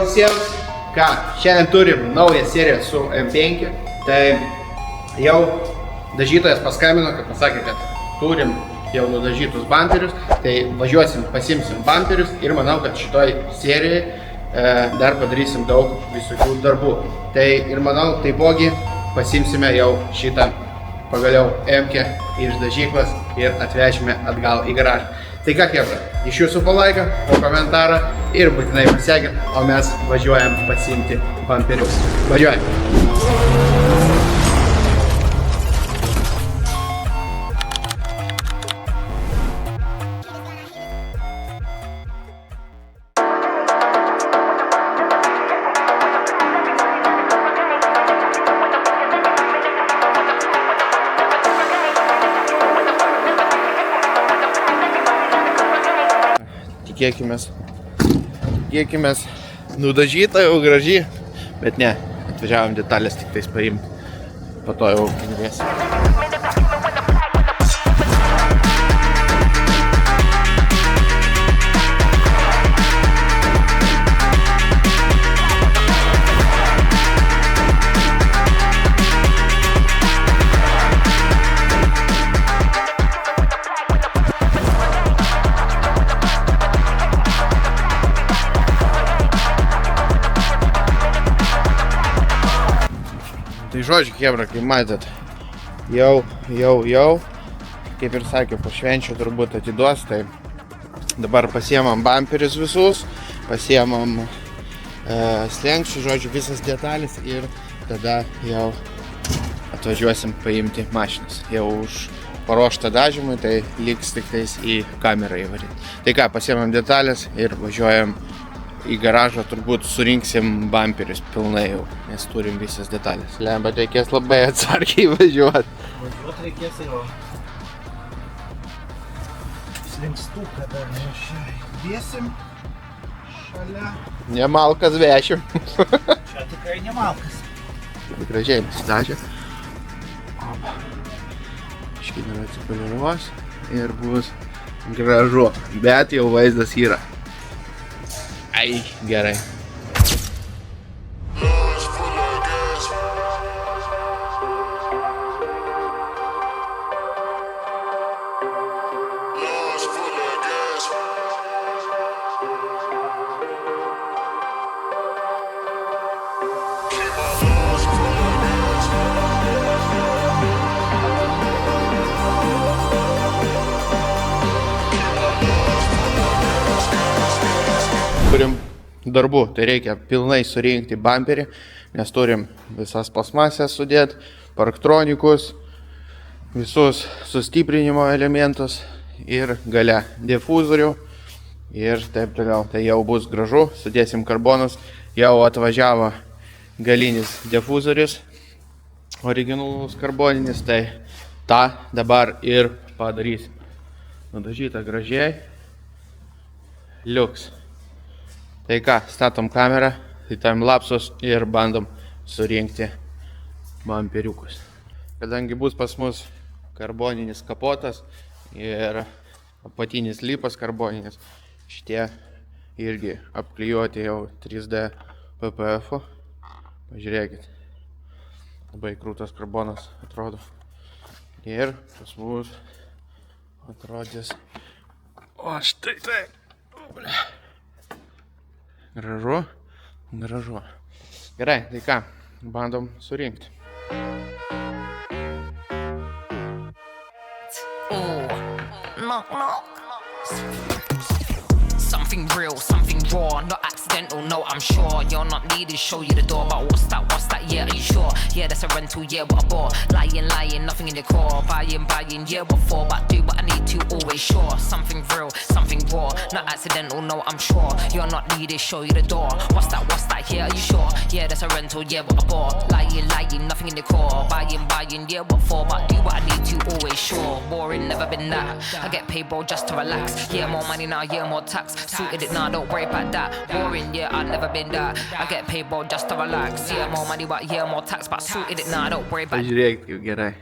visiems. Ką, šiandien turim naują seriją su M5. Tai jau dažytojas paskambino, kad pasakė, kad turim jau nudažytus bumperius. Tai važiuosim, pasimsim bumperius ir manau, kad šitoj serijai dar padarysim daug visokių darbų. Tai ir manau, taipogi pasimsime jau šitą pagaliau M-kę iš dažyklas ir atvešime atgal į garažą. Tai ką, chebra, iš jūsų po laiką, po komentarą ir būtinai pasiekit, o mes važiuojam pasiimti bumperius. Važiuojam! Tikėkimės, nudažyta jau graži, bet ne, atvažiavom detalės tik tais paimti, po to jau pinigėsim. Tai žodžiu, chebra, kaip matėt, jau, kaip ir sakė, po švenčių turbūt atiduos, tai dabar pasiemam bumperius visus, pasiemam slenkščių, žodžiu, visas detalės ir tada jau atvažiuosim paimti mašinas. Jau už paruoštą dažymui, tai liks tik tais į kamerą įvaryti. Tai ką, pasiemam detalės ir važiuojam į garažą, turbūt surinksim bumperius pilnai jau, nes turim visas detalės. Bet reikės labai atsargiai važiuoti. Važiuoti reikės jau. Slinkstuką dar dėsim šalia. Nemalkas vešim. Čia tikrai nemalkas. Gražiai nusidažė. Iškai dar atsipoliruos ir bus gražu, bet jau vaizdas yra. Ai, gerai. Turim darbų, tai reikia pilnai surinkti bumperį, nes turim visas plasmasės sudėti, parktronikus, visus sustiprinimo elementus ir gale difuzorių ir taip toliau. Tai jau bus gražu, sudėsim karbonus, jau atvažiavo galinis difuzorius, originalus karboninis, tai tą dabar ir padarysim. Nudažyta gražiai, liuks. Tai ką, statom kamerą, tai timelapsus ir bandom surinkti bumperiukus. Kadangi bus pas mus karboninis kapotas ir apatinis lipas karboninis, šitie irgi apklijuoti jau 3D PPF-u. Pažiūrėkit, labai krūtas karbonas atrodo. Ir pas mus atrodys, o štai tai. Gražu. Gerai, tai ką, bandom surinkti. Knock. Something real, something raw, not accidental, no, I'm sure. You're not needed, show you the door, but what's that, yeah, are you sure? Yeah, that's a rental, yeah, what a bore. Lying, nothing in the core. Buying, yeah, what for? But do what I need to, always sure. Something real, something raw, not accidental, no, I'm sure. You're not needed, show you the door. What's that, yeah, are you sure? Yeah, that's a rental, yeah, what a bore. Lying, nothing in the core. Buying, yeah, what for? But do what I need to, always sure. Boring, never been that. I get paid, bro, just to relax. Yeah, more money now, yeah, more tax. Suited it now, don't worry about that. Boring, yeah, I've never been that. I get paid, bro, just to relax. Yeah, more money, but yeah, more tax. But suited it now, don't worry about that. Pažiūrėkit, kaip gerai.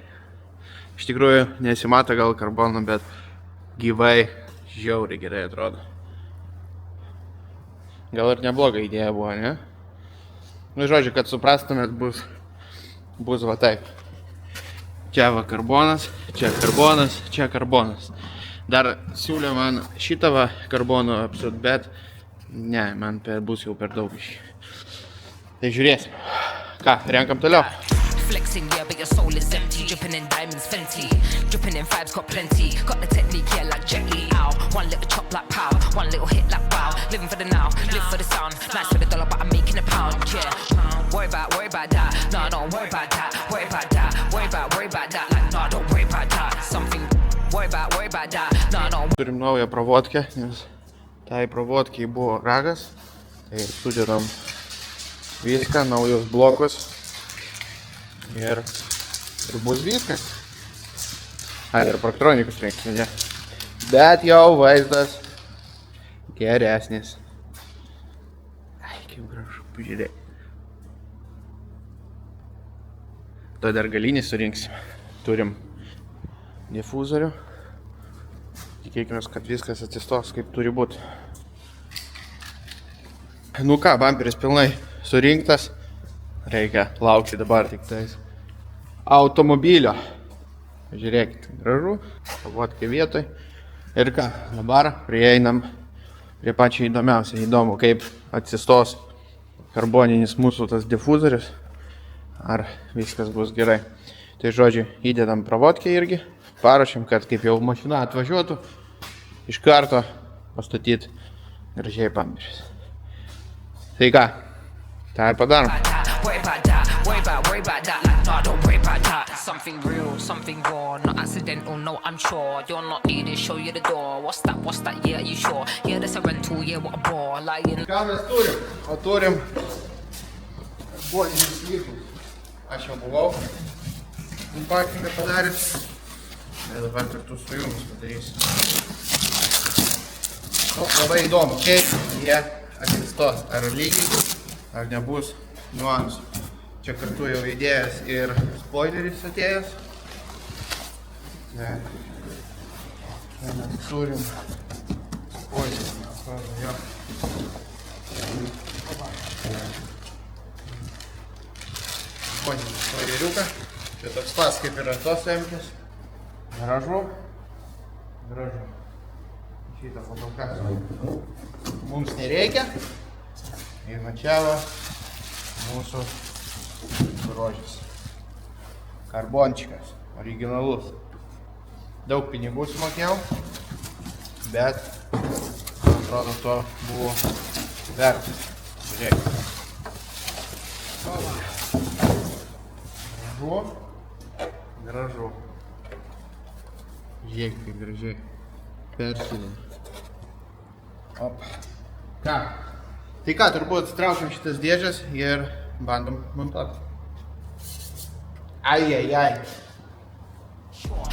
Iš tikrųjų, nesimato gal karbono, bet gyvai žiauriai gerai atrodo. gal ir nebloga idėja buvo, ne? Nu, žodžiu, kad suprastumėt, bus va taip. Čia va karbonas, čia karbonas, čia karbonas. Dar siūlė man šitą va karboną apsut, bet ne, man bus jau per daug iš. Tai žiūrėsim. Ką, renkam toliau. Flexing, yeah, but your soul is empty. Dripping in diamonds, Fenty. Dripping in vibes, got plenty. Got the technique, yeah, like Jet Li. Ow. One little chop like pow. One little hit like wow. Living for the now, live for the sound. Nice for the dollar, but I'm making a pound, yeah. Worry about that. No, don't worry about that. Worry about that. Worry about that. Like, no, don't worry about that. Something. Worry about that. No, don't. Turim naują provodkę, nes tai provodkiai buvo ragas. Tai sudedam viską, naujus blokus. Ir bus viskas. Ai, dar praktronikus reikia, ne? Bet jau vaizdas geresnis. Ai, kaip gražu, pažiūrėk. To dar galinį surinksim. Turim difuzorių. Tikėkime, kad viskas atsistos kaip turi būti. Nu ką, bamperis pilnai surinktas. Reikia laukti dabar tik tais automobilio. Žiūrėkit, gražu, pavotkė vietoj. Ir ką, dabar prieinam prie pačio įdomiausio. Įdomu, kaip atsistos karboninis mūsų tas difuzorius. Ar viskas bus gerai. Tai žodžiu, įdedam pravodkę irgi. Paruošiam, kad kaip jau mašina atvažiuotų, iš karto pastatyti gražiai bamperis. Tai ką, tą ir padarom. Worry about that, like, no, don't worry about that. Something real, something raw, not accidental, no, I'm sure. You're not needed, show you the door. What's that, yeah, are you sure? Yeah, that's a rental, yeah, what a bore, lying. Ką mes turim? O turim karboninius slikus. Aš jau buvau unpakingą padaręs. Ir dabar kartu su jums padarysiu. Labai įdomu, kaip jie atsistos. Ar lygiai, ar nebus niuansų. Čia kartu jau įdėjęs ir spoileris atėjęs. Čia mes turim spoilerį, atrodo, jo. Spoileriuką. Čia toks pas kaip yra tos emkės. Gražu. Šitą fotografiją mums nereikia. Ir va čia va mūsų grožis. Karbončikas, originalus. Daug pinigų sumokėjau, bet man atrodo to buvo vertas. Žiūrėk. Gražu. Žiūrėk, kaip gražiai. Persilė. Op. Ką? Tai ką, turbūt traukiam šitas dėžės ir bandom montuoti. Ai.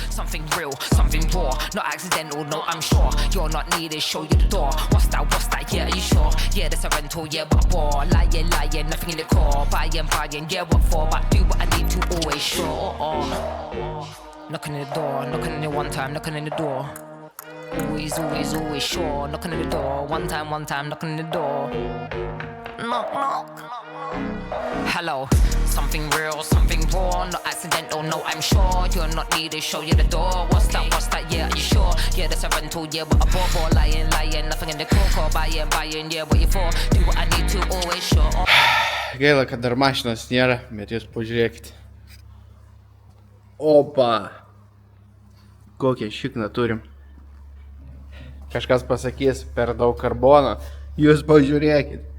Something real, something raw, not accidental, no, I'm sure. You're not needed, show you the door. What's that, yeah, are you sure? Yeah, that's a rental, yeah, what a bore. Lying, nothing in the core. Buying, yeah, what for? But do what I need to, always sure. Knocking in the door, knocking in it one time, knocking in the door. Always sure. Knocking in the door, one time, knocking in the door. Knock. Hello, something real, something raw, not accidental, no, I'm sure. You're not needed, show you the door. What's that, yeah, are you sure? Yeah, that's a rental, yeah, what a bore. Lying, nothing in the core. Buying, yeah, what you for? Do what I need to, always sure. Gaila, kad dar mašinos nėra, bet jūs pažiūrėkite. Opa! Kokią šikną turim. Kažkas pasakys, per daug karbono. Jūs pažiūrėkit.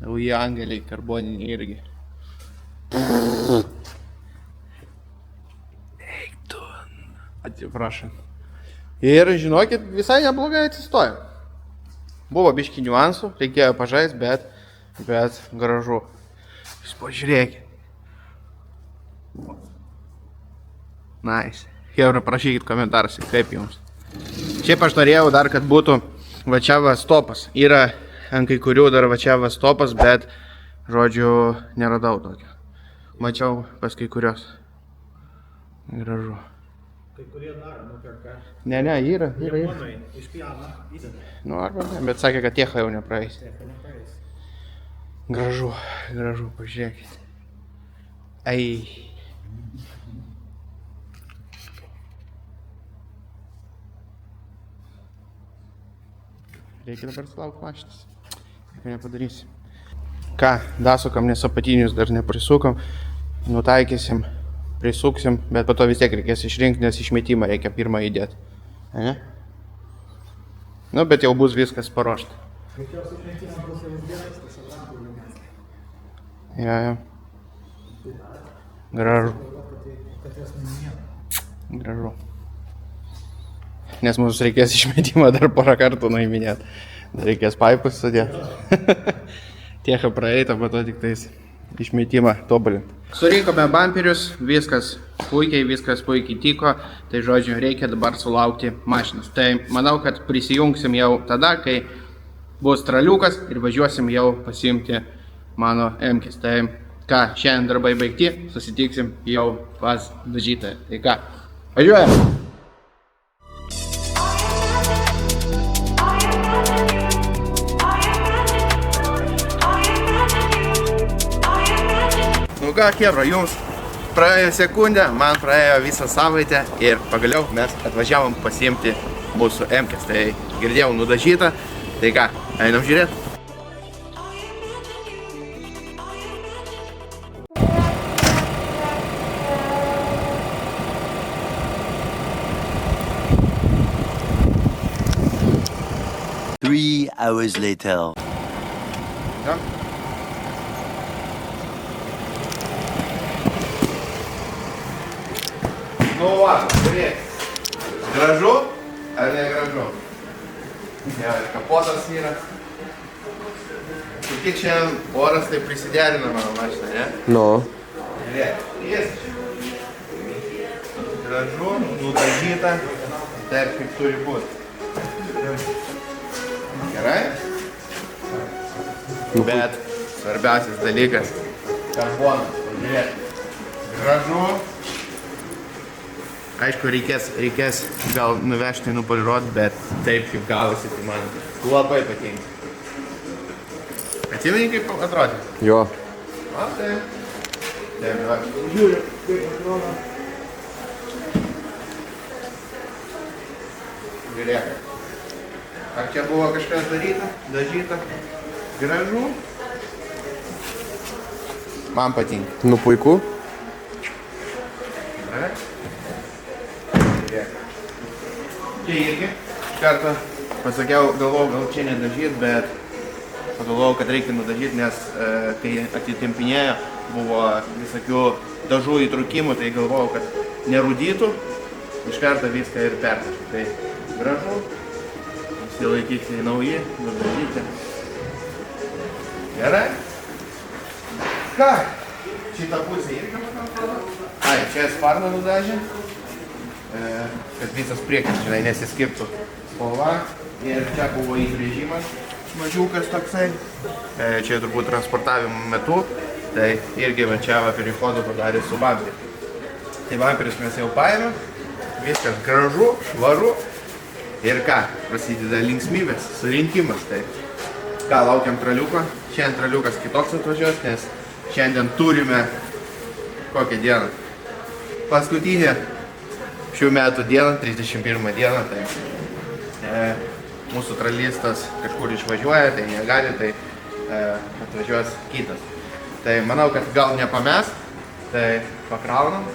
Nauji angeliai karboniniai irgi. Eik tu. Atsiprašom. Ir žinokit, visai neblogai atsistojo. Buvo biški niuansų, reikėjo pažaist, bet gražu. Jūs pažiūrėkit. Nice. Hebra, prašykit komentaruose, kaip jums. Šiaip aš norėjau dar, kad būtų va čia va stopas. Yra ant kai kurių dar va čia va stopas, bet, žodžiu, neradau tokio. Mačiau pas kai kurios. Gražu. Kai kurie daro, nuperka. Ne, yra. Japonai išpjauna, įdeda. Nu, arba ne, bet sakė, kad tiecha jau nepraeis. Tiecha nepraeis. Gražu, gražu, pažiūrėkit. Ai. Reikia dabar sulaukti mašinas. Nieko nepadarysim. Ką, dasukam, nes apatinius dar neprisukam. Nutaikysim, prisuksim, bet po to vis tiek reikės išrinkti, nes išmetimą reikia pirmą įdėti. Ne? Nu, bet jau bus viskas paruošta. Ja. Gražu. Gražu. Nes mums reikės išmetimą dar porą kartų nuiminėti. Dar reikės paipus sudėti. Tiek praeita, po to tik tais išmetimą tobulinti. Surinkome bumperius, viskas puikiai tiko, tai žodžiu, reikia dabar sulaukti mašinas. Tai manau, kad prisijungsim jau tada, kai bus traliukas ir važiuosim jau pasiimti mano M-kis. Tai ką, šiandien darbai baigti, susitiksim jau pas dažytoją. Tai ką, važiuojam! Nu ką, chebra, jums praėjo sekundę, man praėjo visą savaitę ir pagaliau mes atvažiavom pasiimti mūsų M-kės. Tai girdėjau nudažytą, tai ką, einam žiūrėti. Three hours later. Ja. Nu va, žiūrėk. Gražu ar ne gražu? Ja, ir kapotas yra. Kaip tik šiandien oras tai prisiderina mano mašiną, ne? No. Žiūrėk, jis. Gražu, nudažyta, taip kaip turi būti. Gerai? Bet svarbiausias dalykas – karbonas. Žiūrėk. Gražu. Aišku, reikės gal nuvežti, nupoliruoti, bet taip kaip gavosi, tai man labai patinka. Atsimeni, kaip atrodė? Jo. O, taip. Taip, va. Žiūriu, kaip atrodo. Žiūrėk. Ar čia buvo kažkas daryta, dažyta? Gražu. Man patinka. Nu puiku. Gerai. Čia irgi iš karto pasakiau, galvojau, gal čia nedažyt, bet pagalvojau, kad reikia nudažyti, nes kai atitempinėjo, buvo visokių dažų įtrūkimų, tai galvojau, kad nerūdytų, iš karto viską ir perdažyti. Tai gražu, visi laikyti nauji, nudažyti. Gerai. Ką? Šitą pusę irgi matau. Ai, čia sparną nudažė. Kad visas priekis, žinai, nesiskirtų spalva. Ir čia buvo įbrėžimas mažiukas toksai. Čia turbūt transportavimo metu. Tai irgi va čia va perichodą padarė su bumperiu. Tai bumperis mes jau paėmėm. Viskas gražu, švaru. Ir ką, prasideda linksmybės, surinkimas. Tai ką, laukiam traliuko. Šiandien traliukas kitoks atvažiuos, nes šiandien turime kokią dieną. Paskutinė šių metų dieną, 31 dieną, tai mūsų tralistas kažkur išvažiuoja, tai negali, tai atvažiuos kitas. Tai manau, kad gal nepames, tai pakraunam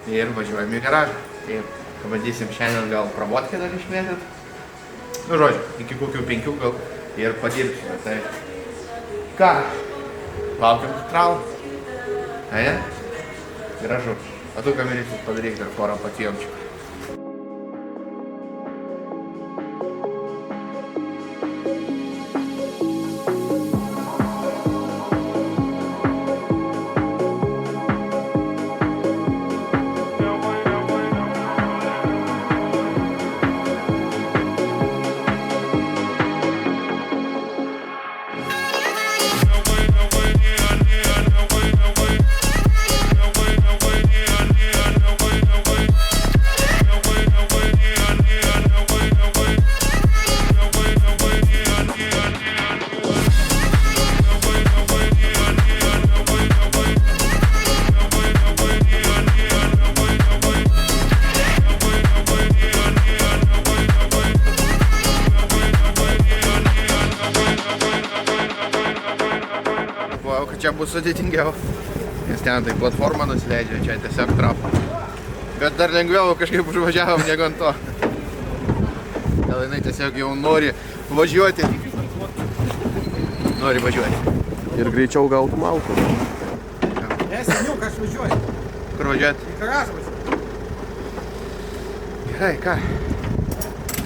ir važiuojam į garažą. Tai pabandysim šiandien gal pravodkę dar išmėtyti. Nu, žodžiu, iki kokių 5 gal ir padirbsime. Tai ką? Laukiam tralą. Aja? Gražu. O tu kamerysis padaryk dar porą patijomčių. čia bus sudėtingiau, nes ten tai platforma nusileidžia, čia tiesiog trapu. Bet dar lengviau kažkaip užvažiavom negu ant to. Gal jinai tiesiog jau nori važiuoti. Nori važiuoti. Ir greičiau gautų malkų. Seniuk, aš važiuoju. Kur važiuoti? Į garažą važiuoju. Gerai, ką?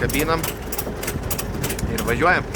Kabinam ir važiuojam.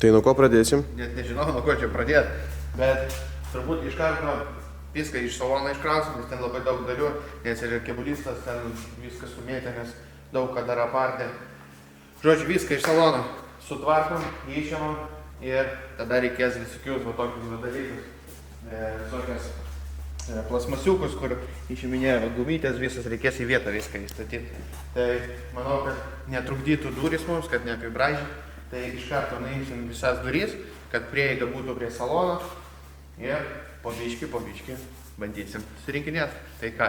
Tai nuo ko pradėsim? Net nežinau, nuo ko čia pradėti, bet turbūt iš karto viską iš salono iškrausim, nes ten labai daug dalių, nes ir kebulistas ten viskas sumėtė, nes daug ką dar apardė. Žodžiu, viską iš salono sutvarkom, išėmam ir tada reikės visokius va tokius dalykus, visokias plasmasiukus, kur išiminėjo gumytės, visas reikės į vietą viską įstatyti. Tai manau, kad netrukdytų durys mums, kad neapibraižytų. Tai iš karto nuimsim visas durys, kad prieiga būtų prie salono ir po biškį bandysim surinkinėti. Tai ką,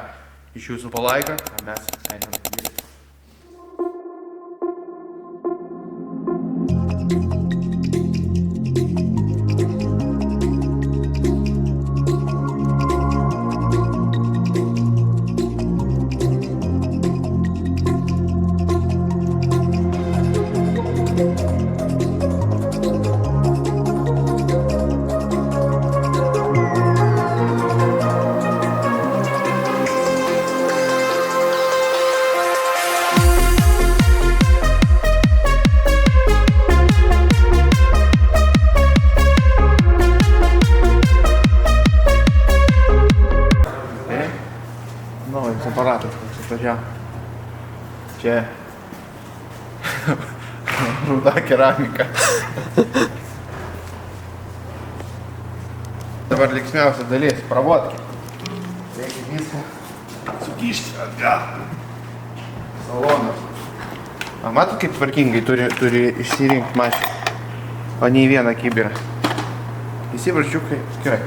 iš jūsų palaiką, o mes einam dirbti. Naujas aparatas, koks atvažiavo. Čia ruda keramika. Dabar linksmiausia dalis – pravodkė. Reikia viską sukišti atgal. Salonas. Matot, kaip tvarkingai turi išsirinkti mašiną, o ne į vieną kibirą. Visi varščiukai gerai.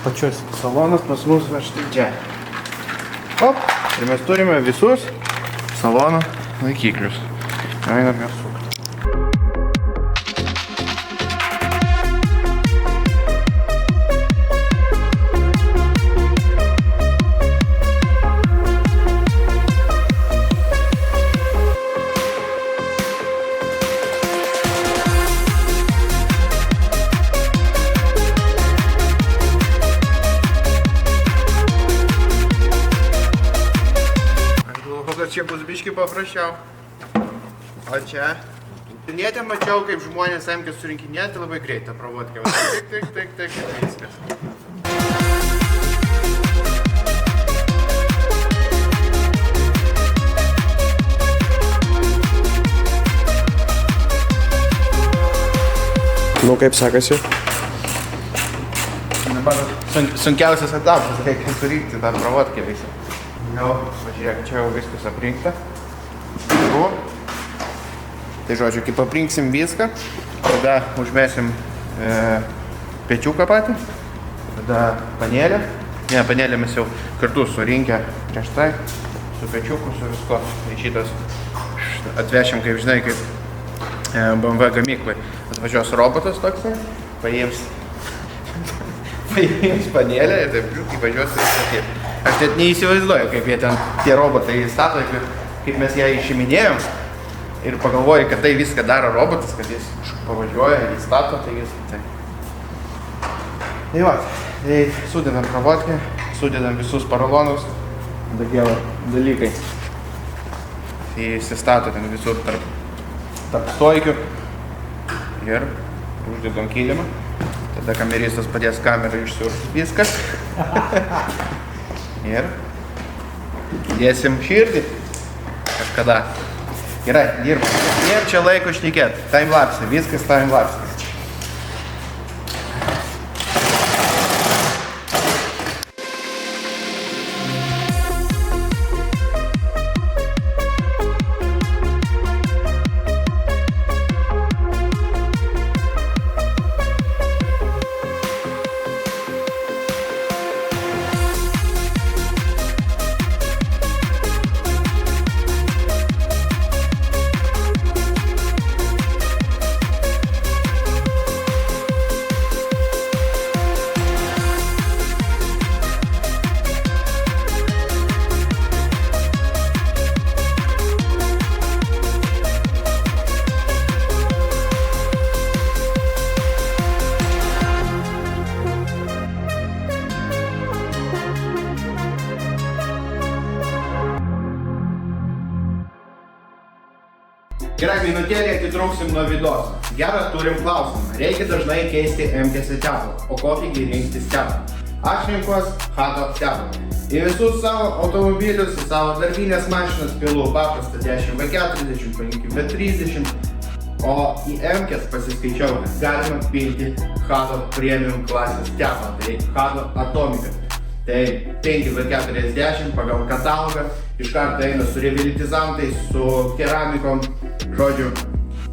Pačios salonas pas mus va štai čia. Op, ir mes turime visus salono laikiklius. Einam juos sukti. Čia bus biški paprasčiau. O čia Net mačiau, kaip žmonės emkė surinkinėti labai greitą pravodkę. Tik, viskas. Nu, kaip sekasi? Dabar sunkiausias etapas, reikia surinkti tą pravodkę visą. Jau, pažiūrėk, čia jau viskas aprinkta. Tai žodžiu, kai paprinksim viską, tada užmesim pečiuką patį, tada panėlę. Ne, panėlę mes jau kartu surinkę prieš tai, su pečiuku, su visko. Tai šitas atvešim, kaip žinai, kaip BMW gamyklai. Atvažiuos robotas toksai, paims panėlę ir taip įvažiuos ir sakyt. Aš net neįsivaizduoju, kaip jie ten tie robotai stato, kaip mes ją išiminėjom. Ir pagalvoju, kad tai viską daro robotas, kad jis pavažiuoja, jis stato, tai jis... Tai va, tai sudedam pravotkę, sudedam visus paralonus, tokie dalykai. Tai įsistato ten visur tarp stojkių ir uždedam kilimą. Tada kameristas padės kamerą išsiurti viskas. Ir dėsim širdį kažkada. Gerai, dirbam. Ir čia laiko šnekėt. Timelapse, viskas timelapse. Gerai, minutėlį atitrauksim nuo vidos. Gerą turim klausimą. Reikia dažnai keisti MTS tepalą. O kokį rinktis tepalą? Aš rinkuos Hato tepalą. Į visus savo automobilius, į savo darbinės mašinas pilu paprastą 10V40, 5V30. O į MTS pasiskaičiau, kad galima pilti Hato Premium klasės tepalą. Tai Hato Atomica. Tai 5V40 pagal katalogą. Iš karto eina su revelitizantais, su keramikom. Žodžiu,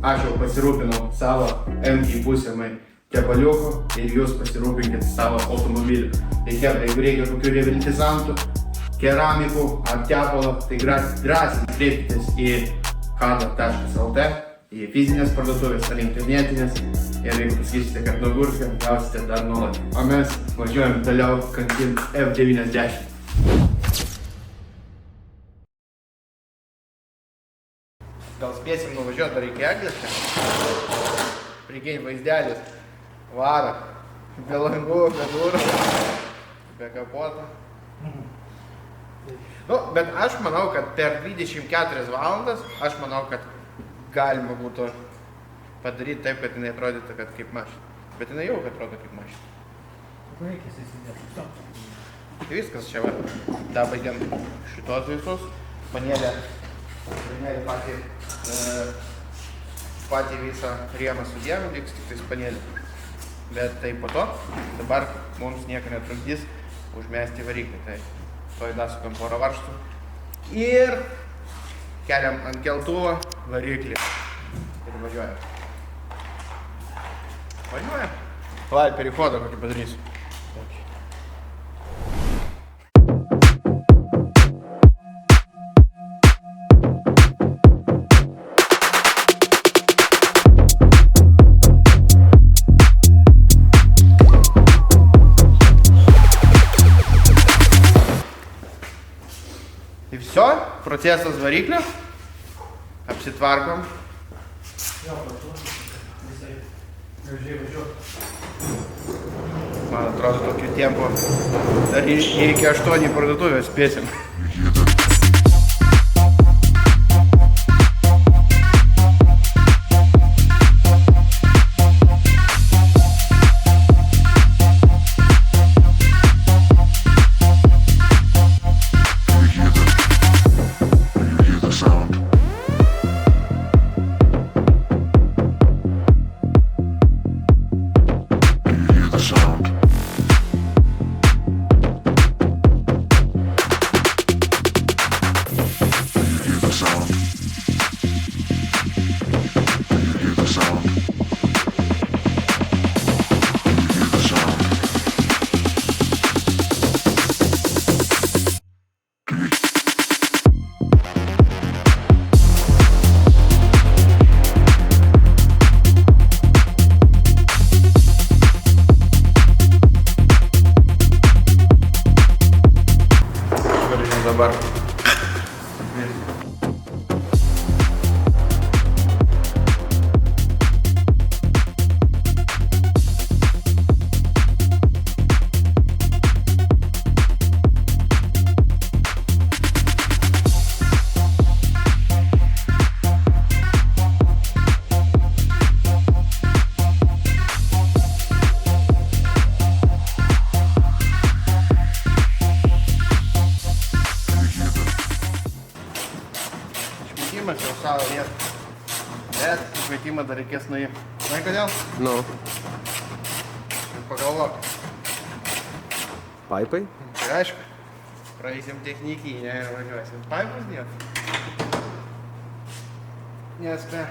aš jau pasirūpinau savo MT būsimai tepaliukų ir jūs pasirūpinkite savo automobiliu. Tai hebra, jeigu reikia kokių revelitizantų, keramikų ar tepalo, tai drąsiai kreipkitės į hato.lt, į fizinės parduotuvės ar internetinės. Ir jeigu pasakysite, kad nuo Gurskio, gausite dar nuolat. O mes važiuojam toliau kankint F90. Gal spėsim nuvažiuoti dar iki Eglės čia? Prikėj vaizdelis. Vara. Be langų, be durų. Be kapoto. Nu, bet aš manau, kad per 24 valandas, aš manau, kad galima būtų padaryti taip, kad jinai atrodytų, kad kaip mašina. Bet jinai jau atrodo kaip mašina. Tai viskas čia va. Da baigiam šitos visus. Panėlė patį visą rėmą sudėjom, liks tik tais panėlį. Bet tai po to, dabar mums nieko netrukdys užmesti variklį. Tai to įdasukam porą varžtų. Ir keliam ant keltuvo variklį. Ir važiuojam. Važiuojam. Lai, perichodą kokį padarysiu. Tai viso, procesas variklio, apsitvarkom. Man atrodo, tokiu tempu dar iki 8 parduotuvės spėsim. išmetimas jau savo vietą. Bet išmetimą dar reikės nuimti. Žinai kodėl? Nu. Pagalvok. Paipai? Tai aišku, praeisim technikinę ir važiuosim. Paipus dėt. Nes be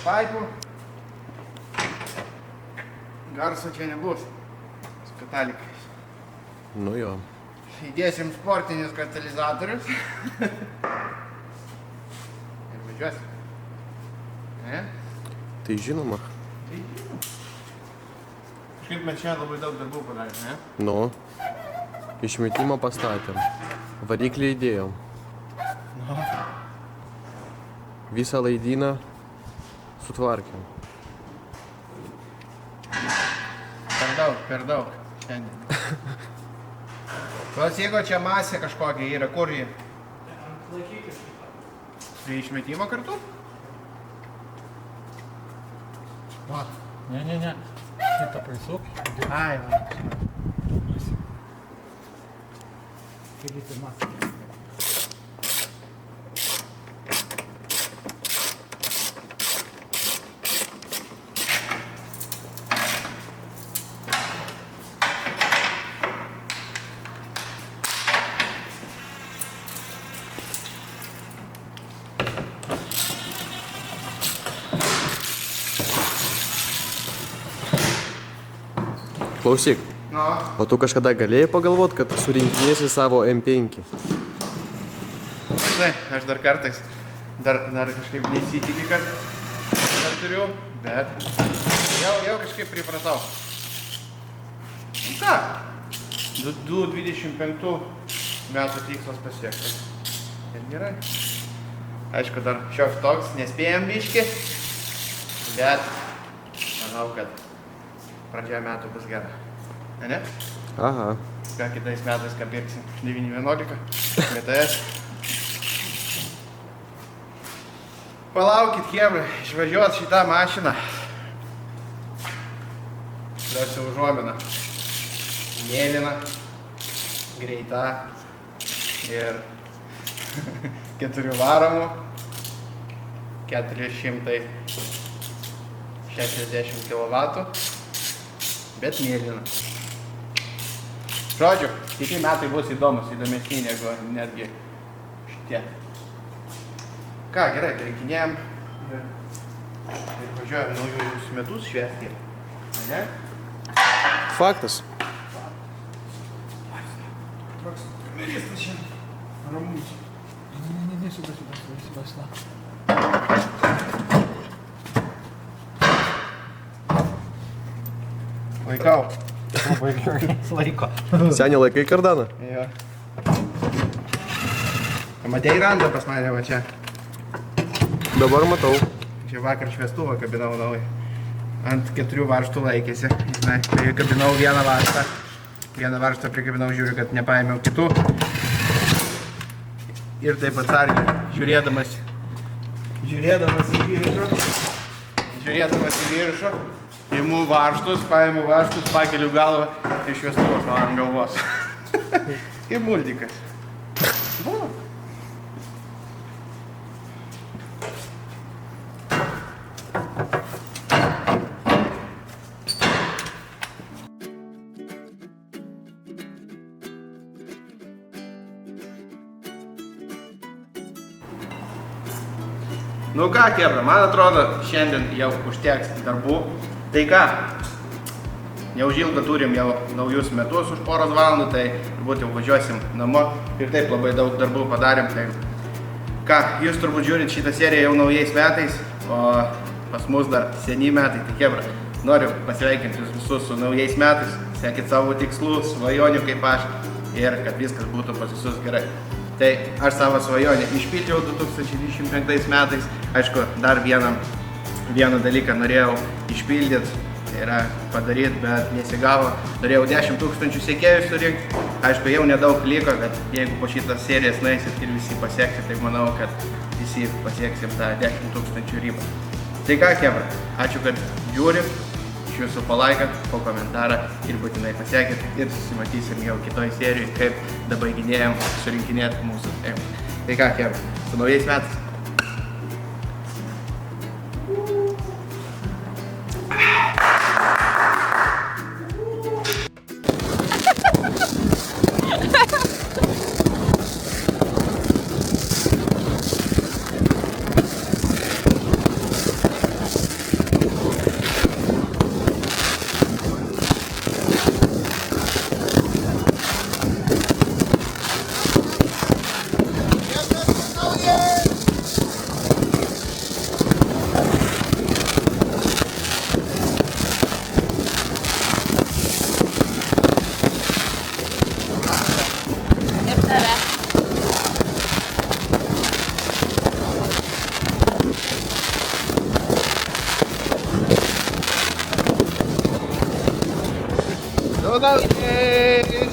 paipų garso čia nebus. Su katalikais. Nu jo. Įdėsim sportinius katalizatorius. Ir važiuosim. Ne? Tai žinoma. Kažkaip mes čia labai daug darbų padarėm, ne? Nu. Išmetimą pastatėm. Variklį įdėjom. Visą laidyną sutvarkėm. Per daug. Šiandien. Klausyko, čia masė kažkokia yra, kur jį? Prie išmetimo kartu? Va. Не. Šitą paisuk. Ai, va. Kelyti masę. Klausyk, Nu, o tu kažkada galėjai pagalvot, kad surinkinėsi savo M5? žinai, aš dar kartais, dar kažkaip nesitiki, kad dar turiu, bet jau kažkaip pripratau. Nu ką, 25 metų tikslas pasiektas. Ir gerai. Aišku, dar šioks toks, nespėjom biški, bet manau, kad pradžioje metų bus gera. Ne? Aha. Ką kitais metais, ką pirksim? 911, GTS. Palaukit, chebrai, išvažiuot šitą mašiną. Duosiu užuominą. Mėlyna, greita ir 4 varomų, 460 kW, bet mėlyna. Žodžiu, kiti metai bus įdomesni negu netgi šitie. Ką, gerai, reikinėjom ir važiuojam naujus metus švęsti. Ne? Faktas. Toks kameristas šiandien ramus. Не, сюда. Laikau. Laiko. Seniai laikai kardaną? Jo. Matei randą pas mane va čia. Dabar matau. Čia vakar šviestuvą kabinau naują. Ant 4 varžtų laikėsi. Žinai, tai kabinau vieną varžtą. Vieną varžtą prikabinau, žiūriu, kad nepaėmiau kitų. Ir taip atsargiai, žiūrėdamas į viršų, imu varžtus, paimu varžtus, pakeliu galvą ir šviestuvas man ant galvos. Kaip multikas. Buvo. Nu ką, kebra, man atrodo, šiandien jau užteks darbų. Tai ką, neužilgo turim jau naujus metus už poros valandų, tai turbūt jau važiuosim namo. Ir taip labai daug darbų padarėm. Tai ką, jūs turbūt žiūrit šitą seriją jau naujais metais, o pas mus dar seni metai. Tai kebra, noriu pasveikinti jūs visus su naujais metais, sekit savo tikslų, svajonių kaip aš ir kad viskas būtų pas visus gerai. Tai aš savo svajonę išpildžiau 2025 metais. Aišku, dar vieną dalyką norėjau išpildyti, tai yra padaryti, bet nesigavo. Norėjau 10 000 sekėjų surinkti. Aišku, jau nedaug liko, bet jeigu po šitas serijas nueisit ir visi pasieksit, tai manau, kad visi pasieksim tą 10 000 ribą. Tai ką, kebra, ačiū, kad žiūrit. Iš jūsų palaikat, po komentarą ir būtinai pasiekit ir susimatysim jau kitoj serijai, kaip dabaiginėjom surinkinėti mūsų. Tai ką, kebra, su naujais metais. Saudações!